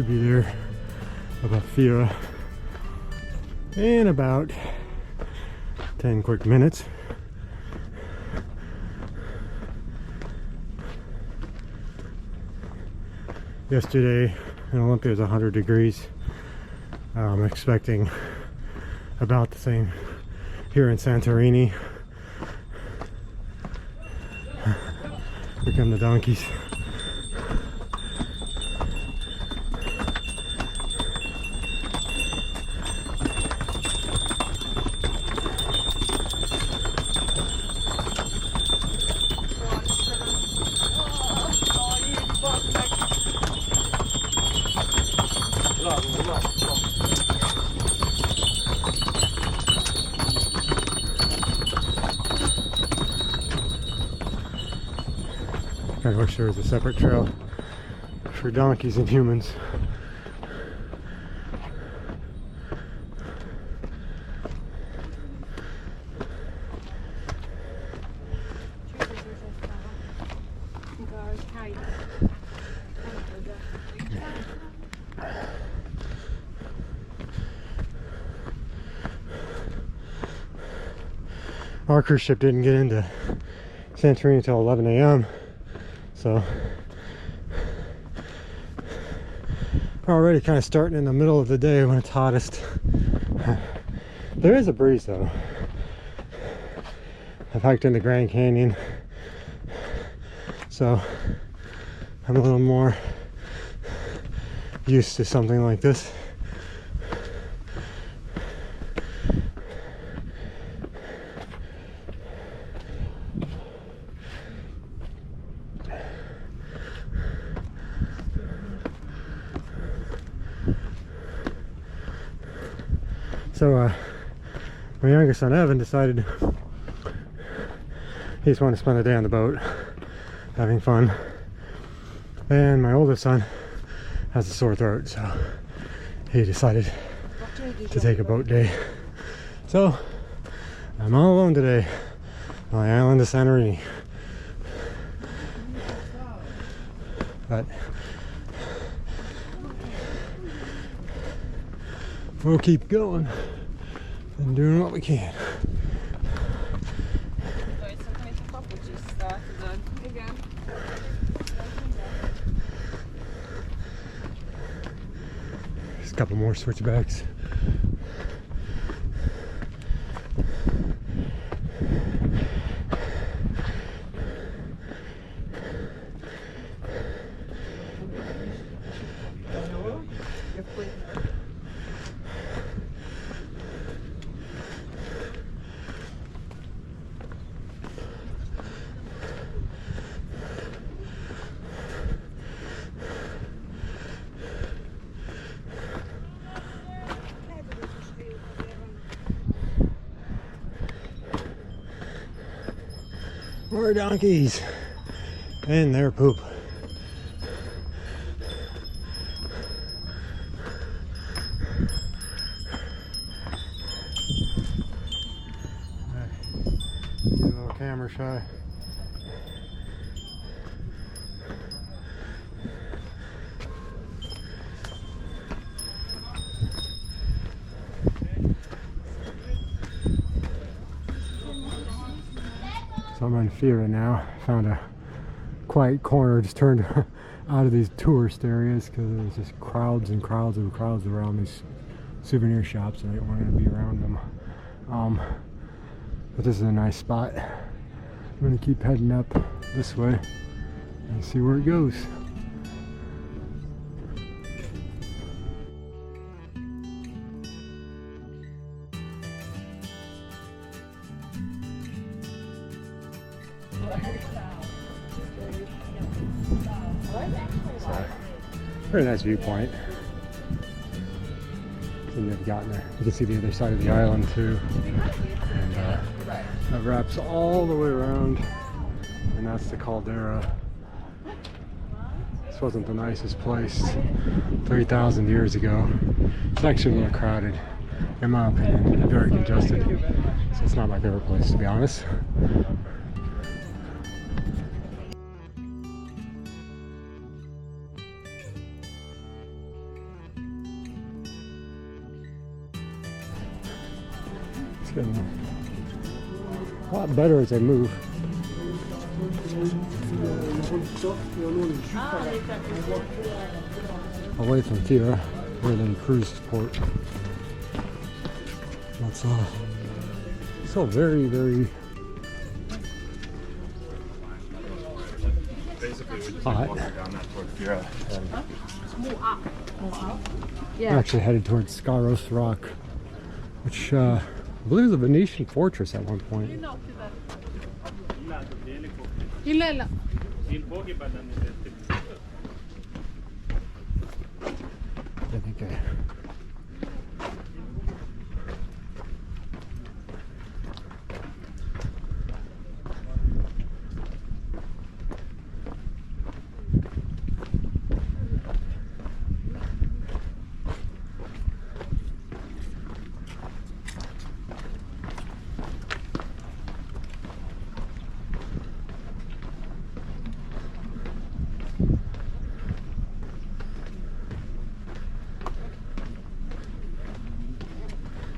Should be there about Fira in about 10 quick minutes. Yesterday in Olympia was 100 degrees. I'm expecting about the same here in Santorini. Here come the donkeys. I wish there was a separate trail for donkeys and humans. Our cruise ship didn't get into Santorini until 11 a.m. So we're already kind of starting in the middle of the day when it's hottest. There is a breeze though. I've hiked in the Grand Canyon, so I'm a little more used to something like this. So my youngest son Evan decided he just wanted to spend a day on the boat having fun, and my oldest son has a sore throat, so he decided to take a boat day. So I'm all alone today on the island of Santorini, but we'll keep going and doing what we can. Just a couple more switchbacks. More donkeys and their poop. He's a little camera shy. So I'm on Fira now. Found a quiet corner, just turned out of these tourist areas because there's just crowds and crowds and crowds around these souvenir shops, and I didn't want to be around them. But this is a nice spot. I'm going to keep heading up this way and see where it goes. Very nice viewpoint. And they've gotten there. You can see the other side of the island too. And that wraps all the way around. And that's the caldera. This wasn't the nicest place 3,000 years ago. It's actually a little crowded, in my opinion, very congested. So it's not my favorite place, to be honest. It's getting a lot better as I move. Away from Fira, we're in cruise port. That's so very, very hot. We're actually headed towards Skaros Rock, which I believe is a Venetian fortress at one point. I think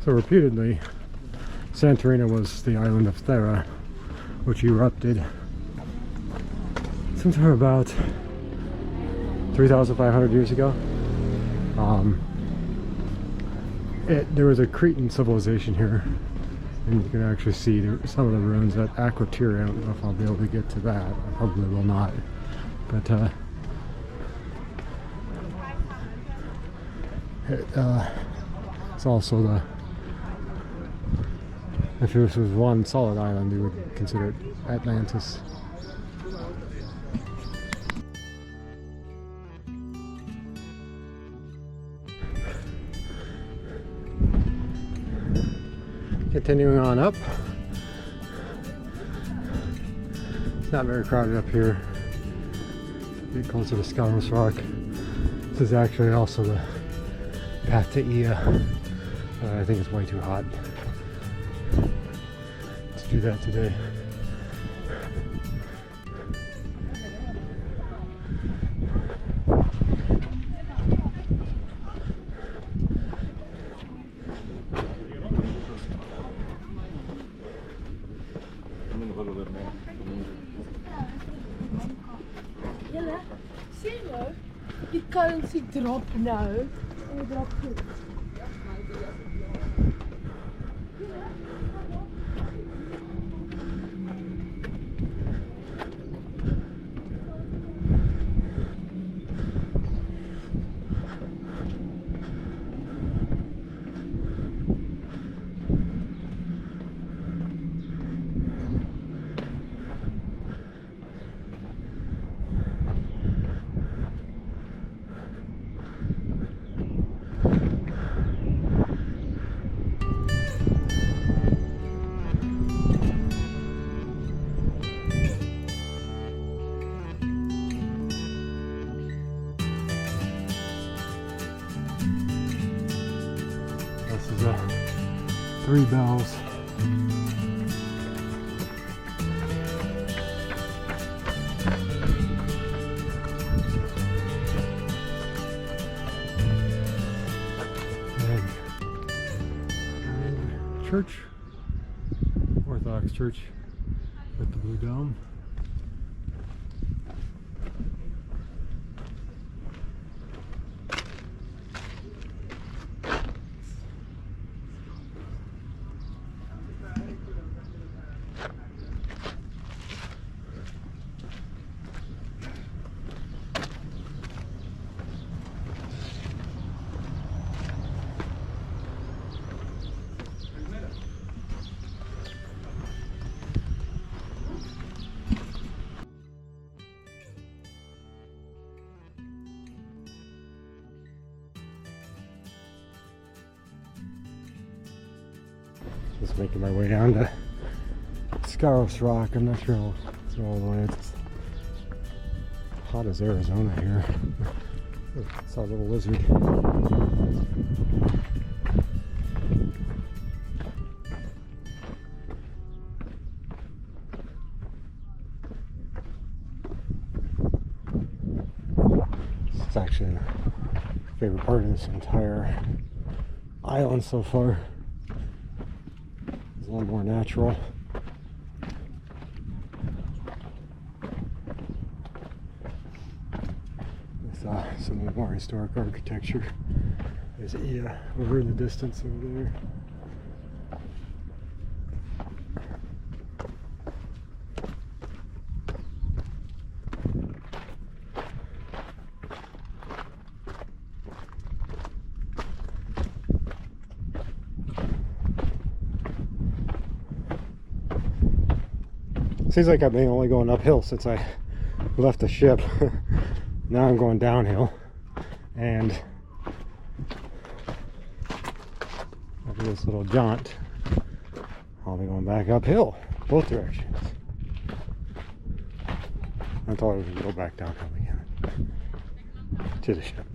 so reputedly, Santorini was the island of Fira, which erupted sometime about 3,500 years ago. There was a Cretan civilization here, and you can actually see some of the ruins at Aquateria. I don't know if I'll be able to get to that. I probably will not. But it's also the, if this was one solid island, you would consider it Atlantis. Continuing on up. It's not very crowded up here. Get closer to Skaros Rock. This is actually also the path to Ia. I think it's way too hot to do that today. Die currency drop nou. En drop goed. This is 3 bells. And church, Orthodox church with the blue dome. Just making my way down to Skaros Rock. I'm not sure I'll throw all the way. It's hot as Arizona here. I saw a little lizard. It's actually my favorite part of this entire island so far. a little more natural. Some of the more historic architecture. There's Ia over in the distance over there. Seems like I've been only going uphill since I left the ship. Now I'm going downhill, and after this little jaunt, I'll be going back uphill, both directions. I thought I was going to go back downhill again to the ship.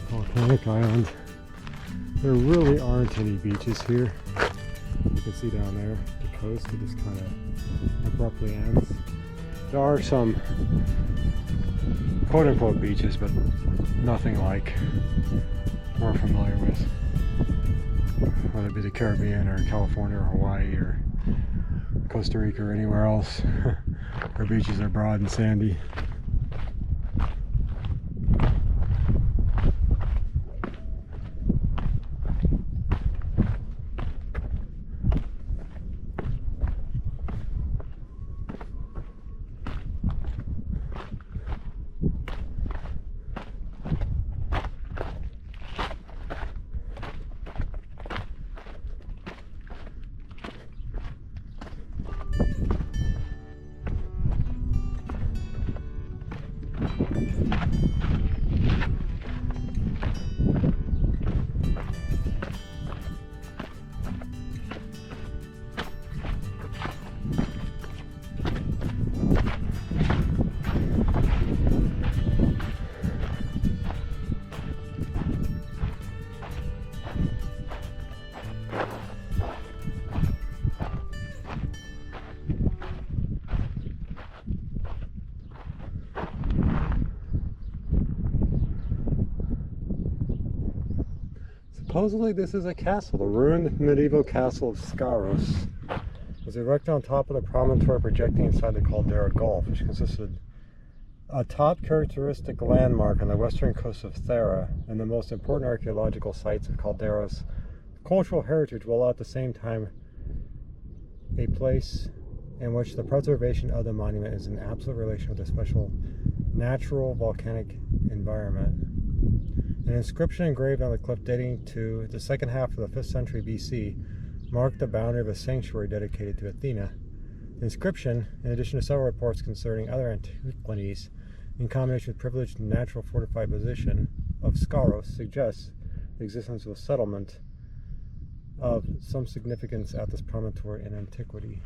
Volcanic island. There really aren't any beaches here. You can see down there the coast, it just kind of abruptly ends. There are some quote-unquote beaches, but nothing like we're familiar with, whether it be the Caribbean or California or Hawaii or Costa Rica or anywhere else. Our beaches are broad and sandy. Supposedly this is a castle. The ruined medieval castle of Skaros was erected on top of the promontory projecting inside the Caldera Gulf, which consisted a top characteristic landmark on the western coast of Fira and the most important archaeological sites of Caldera's cultural heritage, while at the same time a place in which the preservation of the monument is in absolute relation with a special natural volcanic environment. An inscription engraved on the cliff dating to the second half of the 5th century BC marked the boundary of a sanctuary dedicated to Athena. The inscription, in addition to several reports concerning other antiquities, in combination with privileged natural fortified position of Skaros, suggests the existence of a settlement of some significance at this promontory in antiquity.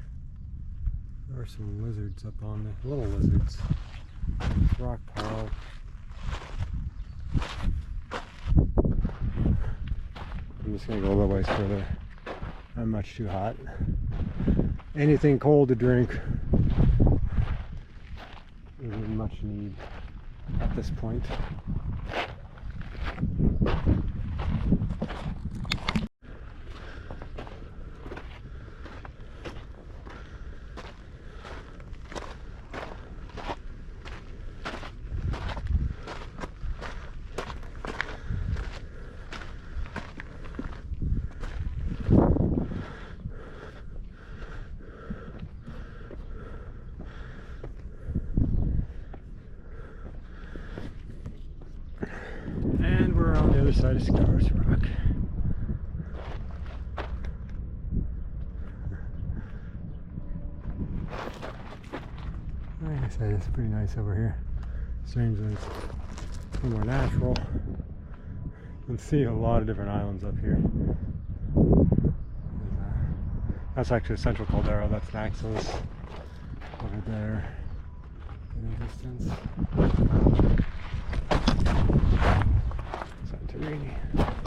There are some lizards up on the little lizards on this rock pile. I'm just going to go a little ways further. Not much too hot. Anything cold to drink isn't much need at this point. And we're on the other side of Skaros Rock. Like I said, it's pretty nice over here. Strangely, it's a little more natural. You can see a lot of different islands up here. That's actually the central caldera. That's Naxos over there. in the distance. Santorini.